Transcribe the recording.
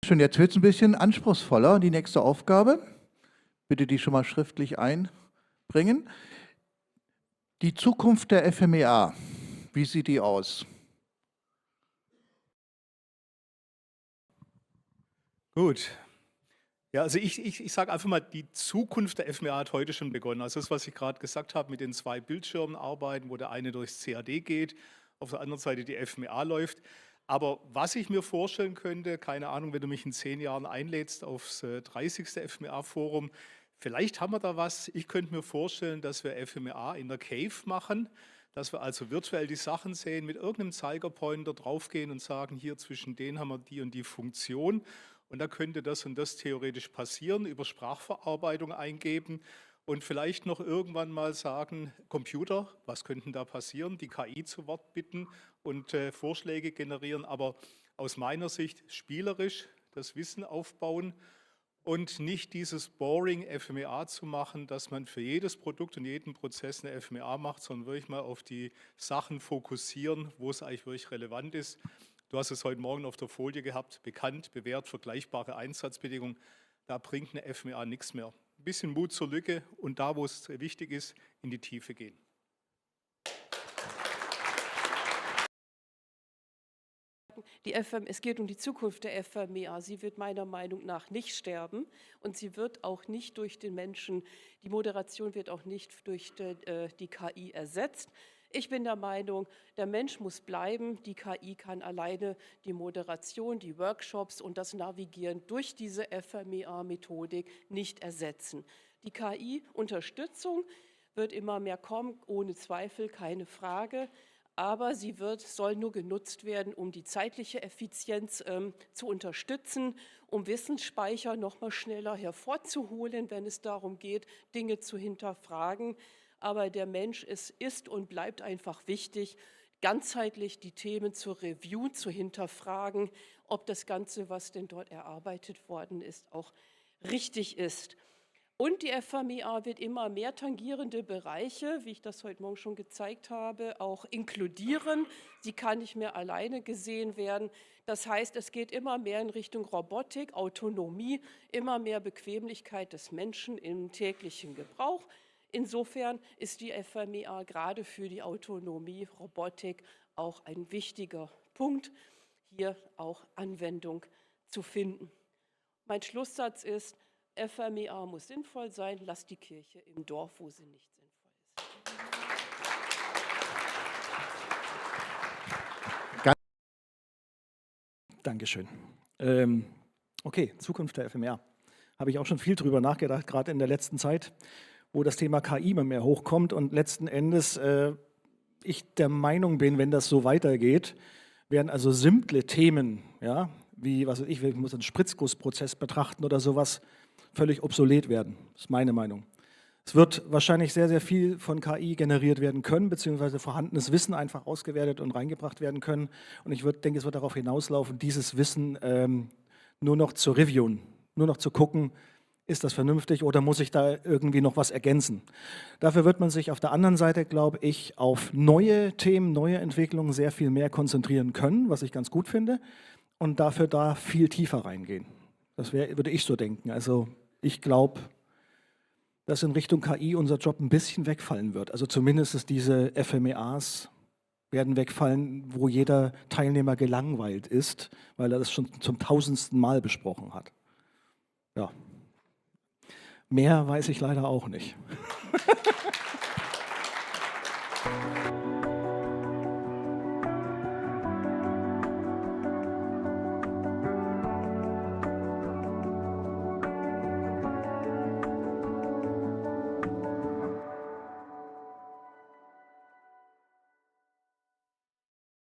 Schön, jetzt wird es ein bisschen anspruchsvoller. Die nächste Aufgabe, bitte die schon mal schriftlich einbringen. Die Zukunft der FMEA, wie sieht die aus? Gut. Ja, also ich sage einfach mal, die Zukunft der FMEA hat heute schon begonnen. Also das, was ich gerade gesagt habe, mit den 2 Bildschirmen arbeiten, wo der eine durchs CAD geht, auf der anderen Seite die FMEA läuft. Aber was ich mir vorstellen könnte, keine Ahnung, wenn du mich in 10 Jahren einlädst aufs 30. FMEA-Forum, vielleicht haben wir da was. Ich könnte mir vorstellen, dass wir FMEA in der Cave machen, dass wir also virtuell die Sachen sehen, mit irgendeinem Zeigerpointer draufgehen und sagen, hier zwischen denen haben wir die und die Funktion. Und da könnte das und das theoretisch passieren, über Sprachverarbeitung eingeben und vielleicht noch irgendwann mal sagen, Computer, was könnten da passieren, die KI zu Wort bitten und Vorschläge generieren, aber aus meiner Sicht spielerisch das Wissen aufbauen und nicht dieses boring FMEA zu machen, dass man für jedes Produkt und jeden Prozess eine FMEA macht, sondern wirklich mal auf die Sachen fokussieren, wo es eigentlich wirklich relevant ist. Du hast es heute Morgen auf der Folie gehabt, bekannt, bewährt, vergleichbare Einsatzbedingungen. Da bringt eine FMEA nichts mehr. Ein bisschen Mut zur Lücke und da, wo es wichtig ist, in die Tiefe gehen. Es geht um die Zukunft der FMEA. Sie wird meiner Meinung nach nicht sterben und sie wird auch nicht durch den Menschen, die Moderation wird auch nicht durch die KI ersetzt. Ich bin der Meinung, der Mensch muss bleiben. Die KI kann alleine die Moderation, die Workshops und das Navigieren durch diese FMEA-Methodik nicht ersetzen. Die KI-Unterstützung wird immer mehr kommen, ohne Zweifel, keine Frage. Aber sie soll nur genutzt werden, um die zeitliche Effizienz zu unterstützen, um Wissensspeicher noch mal schneller hervorzuholen, wenn es darum geht, Dinge zu hinterfragen. Aber der Mensch ist und bleibt einfach wichtig, ganzheitlich die Themen zu reviewen, zu hinterfragen, ob das Ganze, was denn dort erarbeitet worden ist, auch richtig ist. Und die FMEA wird immer mehr tangierende Bereiche, wie ich das heute Morgen schon gezeigt habe, auch inkludieren. Sie kann nicht mehr alleine gesehen werden. Das heißt, es geht immer mehr in Richtung Robotik, Autonomie, immer mehr Bequemlichkeit des Menschen im täglichen Gebrauch. Insofern ist die FMEA gerade für die Autonomie, Robotik auch ein wichtiger Punkt, hier auch Anwendung zu finden. Mein Schlusssatz ist, FMEA muss sinnvoll sein, lasst die Kirche im Dorf, wo sie nicht sinnvoll ist. Dankeschön. Okay, Zukunft der FMEA. Habe ich auch schon viel drüber nachgedacht, gerade in der letzten Zeit, wo das Thema KI immer mehr hochkommt und letzten Endes ich der Meinung bin, wenn das so weitergeht, werden also simple Themen, ja, wie, was weiß ich muss einen Spritzgussprozess betrachten oder sowas, völlig obsolet werden. Das ist meine Meinung. Es wird wahrscheinlich sehr, sehr viel von KI generiert werden können, beziehungsweise vorhandenes Wissen einfach ausgewertet und reingebracht werden können. Und ich denke, es wird darauf hinauslaufen, dieses Wissen nur noch zu reviewen, nur noch zu gucken, ist das vernünftig oder muss ich da irgendwie noch was ergänzen? Dafür wird man sich auf der anderen Seite, glaube ich, auf neue Themen, neue Entwicklungen sehr viel mehr konzentrieren können, was ich ganz gut finde, und dafür da viel tiefer reingehen. Das würde ich so denken. Also ich glaube, dass in Richtung KI unser Job ein bisschen wegfallen wird. Also zumindest diese FMEAs werden wegfallen, wo jeder Teilnehmer gelangweilt ist, weil er das schon zum 1000. Mal besprochen hat. Ja. Mehr weiß ich leider auch nicht.